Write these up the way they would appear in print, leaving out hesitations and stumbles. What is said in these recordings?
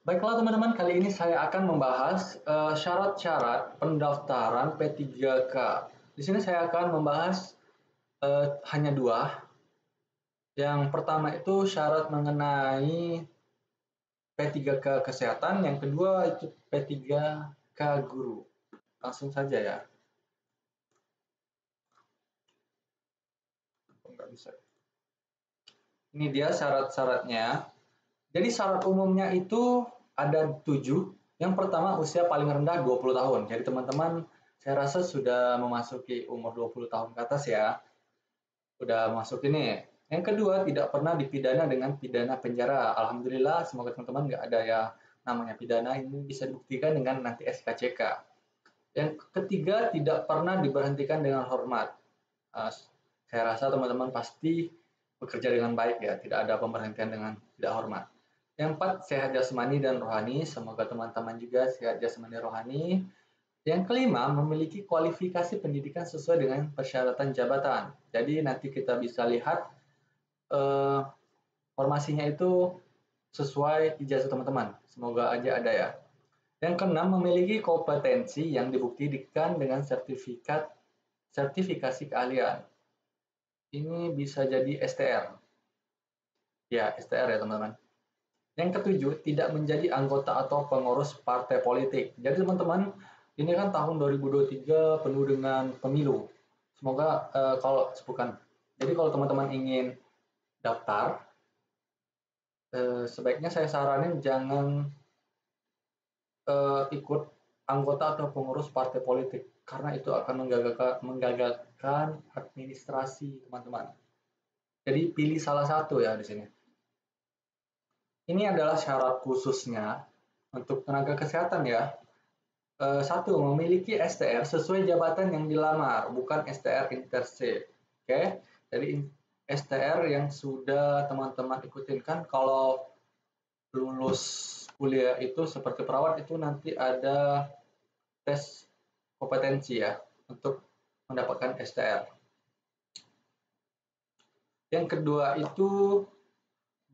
Baiklah teman-teman, kali ini saya akan membahas syarat-syarat pendaftaran P3K. Di sini saya akan membahas hanya dua. Yang pertama itu syarat mengenai P3K kesehatan, yang kedua itu P3K guru. Langsung saja ya. Nggak bisa. Ini dia syarat-syaratnya. Jadi syarat umumnya itu ada 7. Yang pertama usia paling rendah 20 tahun. Jadi teman-teman saya rasa sudah memasuki umur 20 tahun ke atas ya. Udah masuk ini. Yang kedua tidak pernah dipidana dengan pidana penjara. Alhamdulillah semoga teman-teman nggak ada ya namanya pidana, ini bisa dibuktikan dengan nanti SKCK. Yang ketiga tidak pernah diberhentikan dengan hormat. Saya rasa teman-teman pasti bekerja dengan baik ya, tidak ada pemberhentian dengan tidak hormat. Yang empat, sehat jasmani dan rohani. Semoga teman-teman juga sehat jasmani rohani. Yang kelima, memiliki kualifikasi pendidikan sesuai dengan persyaratan jabatan. Jadi nanti kita bisa lihat formasinya itu sesuai ijazah teman-teman. Semoga aja ada ya. Yang keenam, memiliki kompetensi yang dibuktikan dengan sertifikasi keahlian. Ini bisa jadi STR. Ya, STR ya teman-teman. Yang ketujuh, tidak menjadi anggota atau pengurus partai politik. Jadi teman-teman, ini kan tahun 2023 penuh dengan pemilu. Semoga Jadi kalau teman-teman ingin daftar, sebaiknya saya saranin jangan ikut anggota atau pengurus partai politik karena itu akan menggagalkan administrasi teman-teman. Jadi pilih salah satu ya di sini. Ini adalah syarat khususnya untuk tenaga kesehatan ya. Satu, memiliki STR sesuai jabatan yang dilamar, bukan STR internship. Oke, jadi STR yang sudah teman-teman ikutin kan kalau lulus kuliah itu seperti perawat itu nanti ada tes kompetensi ya untuk mendapatkan STR. Yang kedua itu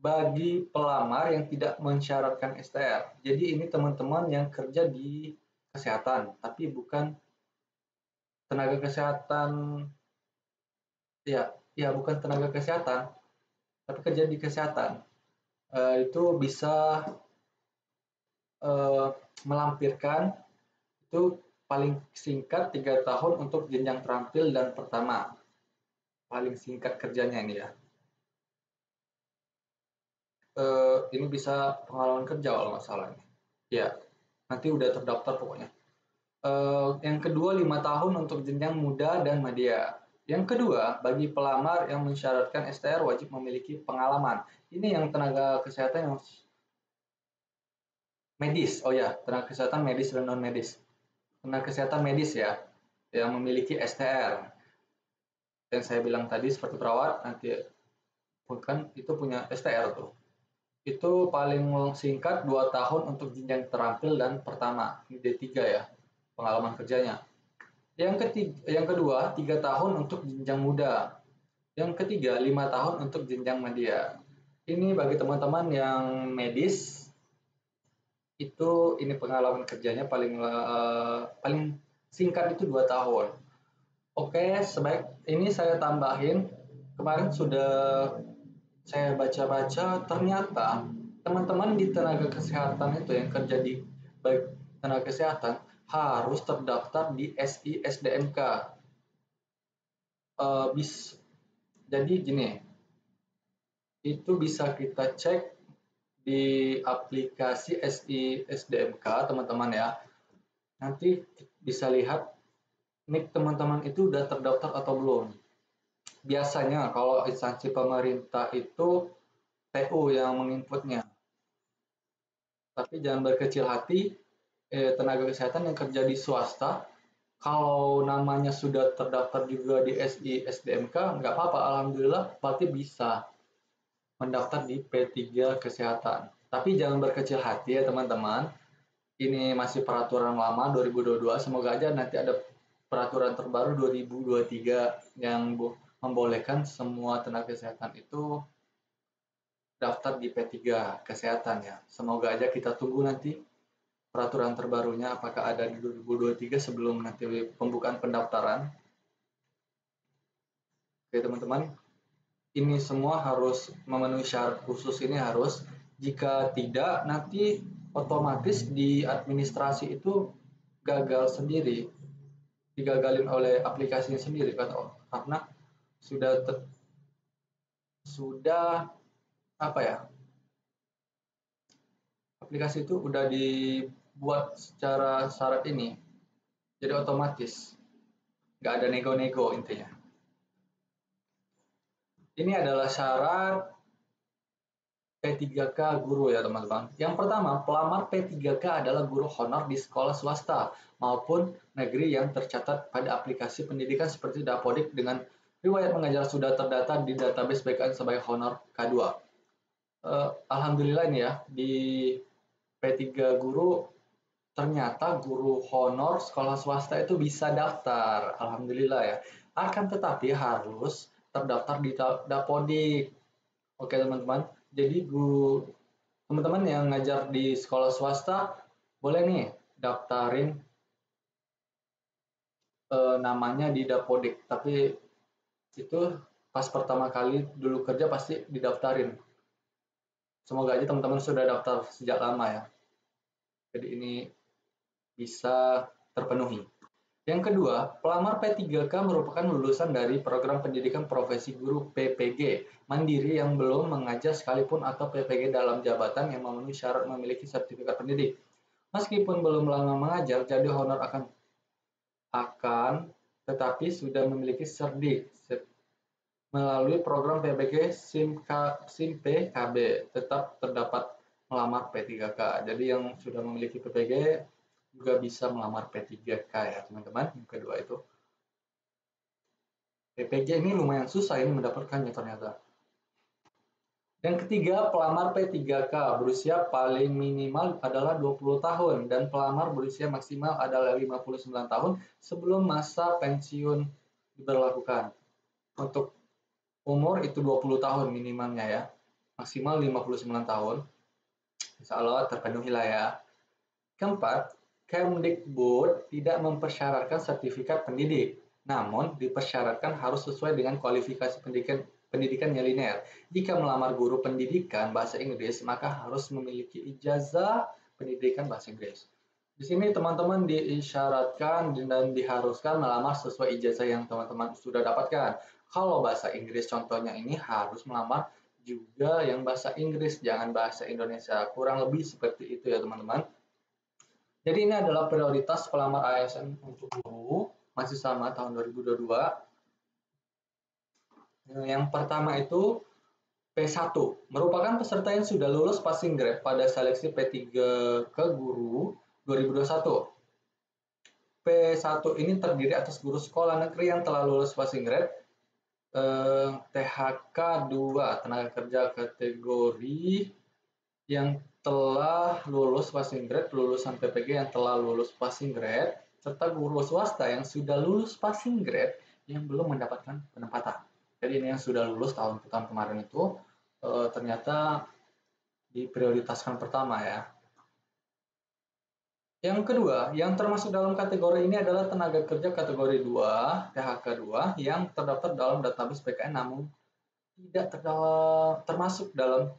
bagi pelamar yang tidak mensyaratkan STR. Jadi ini teman-teman yang kerja di kesehatan, tapi bukan tenaga kesehatan bukan tenaga kesehatan, tapi kerja di kesehatan. Itu bisa melampirkan itu paling singkat 3 tahun untuk jenjang terampil dan pertama. Paling singkat kerjanya ini ya. Ini bisa pengalaman kerja kalau nggak salah ini. Ya, nanti udah terdaftar pokoknya. Yang kedua 5 tahun untuk jenjang muda dan madya. Yang kedua, bagi pelamar yang mensyaratkan STR wajib memiliki pengalaman. Ini yang tenaga kesehatan yang medis. Oh ya, tenaga kesehatan medis dan non medis. Tenaga kesehatan medis ya, yang memiliki STR. Yang saya bilang tadi seperti perawat, nanti bukan itu punya STR tuh. Itu paling singkat 2 tahun untuk jenjang terampil dan pertama. Ini D3 ya, pengalaman kerjanya. Yang kedua, 3 tahun untuk jenjang muda. Yang ketiga, 5 tahun untuk jenjang media. Ini bagi teman-teman yang medis, itu ini pengalaman kerjanya paling singkat itu 2 tahun. Oke, ini saya tambahin. Kemarin sudah saya baca-baca, ternyata teman-teman di tenaga kesehatan itu yang kerja di baik tenaga kesehatan harus terdaftar di SI-SDMK. Jadi gini, itu bisa kita cek di aplikasi SI-SDMK teman-teman ya. Nanti bisa lihat nik teman-teman itu udah terdaftar atau belum. Biasanya kalau instansi pemerintah itu TU yang menginputnya. Tapi jangan berkecil hati, tenaga kesehatan yang kerja di swasta, kalau namanya sudah terdaftar juga di SI-SDMK, nggak apa-apa, alhamdulillah, berarti bisa mendaftar di P3 Kesehatan. Tapi jangan berkecil hati ya teman-teman, ini masih peraturan lama 2022, semoga aja nanti ada peraturan terbaru 2023 yang membolehkan semua tenaga kesehatan itu daftar di P3 kesehatan ya. Semoga aja kita tunggu nanti peraturan terbarunya apakah ada di 2023 sebelum nanti pembukaan pendaftaran. Oke teman-teman, ini semua harus memenuhi syarat khusus ini harus. Jika tidak, nanti otomatis di administrasi itu gagal sendiri, digagalin oleh aplikasinya sendiri karena sudah apa ya, aplikasi itu udah dibuat secara syarat ini, jadi otomatis nggak ada nego-nego intinya. Ini adalah syarat P3K guru ya teman-teman. Yang pertama, pelamar P3K adalah guru honor di sekolah swasta maupun negeri yang tercatat pada aplikasi pendidikan seperti Dapodik dengan riwayat mengajar sudah terdata di database BKN sebagai honor K2. Alhamdulillah ini ya, di P3 guru ternyata guru honor sekolah swasta itu bisa daftar. Alhamdulillah ya. Akan tetapi harus terdaftar di Dapodik. Oke teman-teman, jadi teman-teman yang ngajar di sekolah swasta boleh nih daftarin namanya di Dapodik, tapi itu pas pertama kali dulu kerja pasti didaftarin. Semoga aja teman-teman sudah daftar sejak lama ya, jadi ini bisa terpenuhi. Yang kedua, pelamar P3K merupakan lulusan dari program pendidikan profesi guru PPG mandiri yang belum mengajar sekalipun atau PPG dalam jabatan yang memenuhi syarat memiliki sertifikat pendidik. Meskipun belum lama mengajar, jadi honor akan tetapi sudah memiliki serdik melalui program PPG SIMPKB tetap terdapat melamar P3K. Jadi yang sudah memiliki PPG juga bisa melamar P3K ya teman-teman. Yang kedua itu PPG ini lumayan susah ini mendapatkannya ternyata. Yang ketiga, pelamar P3K berusia paling minimal adalah 20 tahun dan pelamar berusia maksimal adalah 59 tahun sebelum masa pensiun diberlakukan. Untuk umur itu 20 tahun minimalnya ya, maksimal 59 tahun. Insya Allah terpenuhi lah ya. Keempat, Kemdikbud tidak mempersyaratkan sertifikat pendidik, namun dipersyaratkan harus sesuai dengan kualifikasi pendidikan yang linear. Jika melamar guru pendidikan bahasa Inggris, maka harus memiliki ijazah pendidikan bahasa Inggris. Di sini teman-teman diisyaratkan dan diharuskan melamar sesuai ijazah yang teman-teman sudah dapatkan. Kalau bahasa Inggris contohnya ini harus melamar juga yang bahasa Inggris, jangan bahasa Indonesia. Kurang lebih seperti itu ya teman-teman. Jadi ini adalah prioritas pelamar ASN untuk guru, masih sama tahun 2022. Yang pertama itu P1, merupakan peserta yang sudah lulus passing grade pada seleksi P3 ke guru 2021. P1 ini terdiri atas guru sekolah negeri yang telah lulus passing grade, THK 2, tenaga kerja kategori yang telah lulus passing grade, lulusan PPG yang telah lulus passing grade, serta guru swasta yang sudah lulus passing grade yang belum mendapatkan penempatan. Jadi ini yang sudah lulus tahun kemarin itu ternyata diprioritaskan pertama ya. Yang kedua, yang termasuk dalam kategori ini adalah tenaga kerja kategori 2, THK 2, yang terdaftar dalam database PKN namun tidak termasuk dalam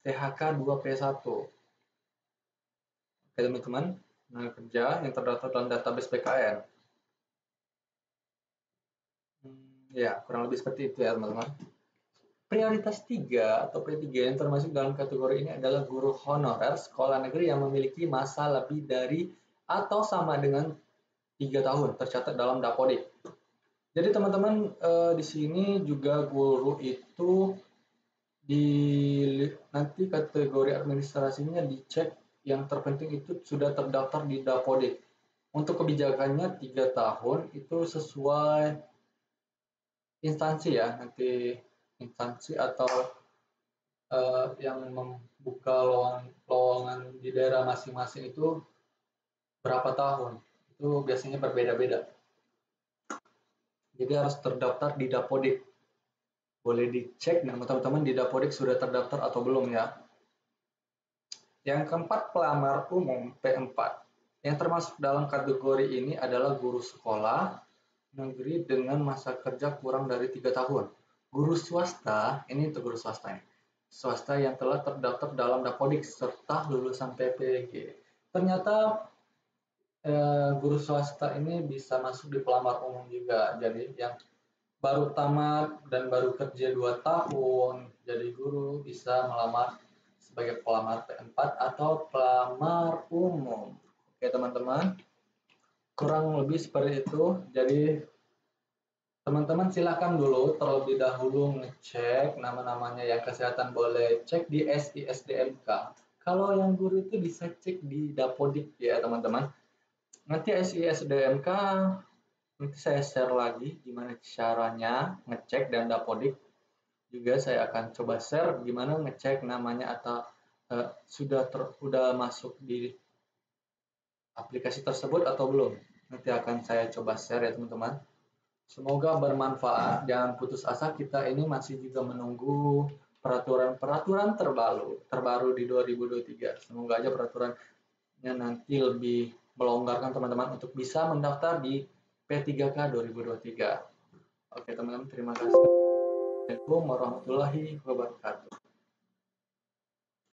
THK 2P1. Oke teman-teman, tenaga kerja yang terdaftar dalam database PKN. Ya, kurang lebih seperti itu ya teman-teman. Prioritas 3 atau P3 yang termasuk dalam kategori ini adalah guru honorer sekolah negeri yang memiliki masa lebih dari atau sama dengan 3 tahun tercatat dalam Dapodik. Jadi teman-teman di sini juga guru itu nanti kategori administrasinya dicek, yang terpenting itu sudah terdaftar di Dapodik. Untuk kebijakannya 3 tahun itu sesuai instansi ya, nanti instansi atau yang membuka lowongan di daerah masing-masing itu berapa tahun, itu biasanya berbeda-beda. Jadi harus terdaftar di Dapodik. boleh dicek nama teman-teman di Dapodik sudah terdaftar atau belum ya. Yang keempat, pelamar umum P4. Yang termasuk dalam kategori ini adalah guru sekolah negeri dengan masa kerja kurang dari 3 tahun. Guru swasta, ini untuk guru swasta ya. Swasta yang telah terdaftar dalam Dapodik serta lulusan PPG. Ternyata guru swasta ini bisa masuk di pelamar umum juga. Jadi yang baru tamat dan baru kerja 2 tahun jadi guru bisa melamar sebagai pelamar P4 atau pelamar umum. Oke teman-teman, kurang lebih seperti itu. Jadi teman-teman silakan dulu terlebih dahulu ngecek nama-namanya. Yang kesehatan boleh cek di SISDMK. Kalau yang guru itu bisa cek di Dapodik ya teman-teman. Nanti SISDMK nanti saya share lagi gimana caranya ngecek, dan Dapodik juga saya akan coba share gimana ngecek namanya atau sudah masuk di aplikasi tersebut atau belum. Nanti akan saya coba share ya teman-teman. Semoga bermanfaat. Jangan putus asa, kita ini masih juga menunggu peraturan terbaru di 2023. Semoga aja peraturannya nanti lebih melonggarkan teman-teman untuk bisa mendaftar di P3K 2023. Oke teman-teman, terima kasih. Assalamualaikum warahmatullahi wabarakatuh.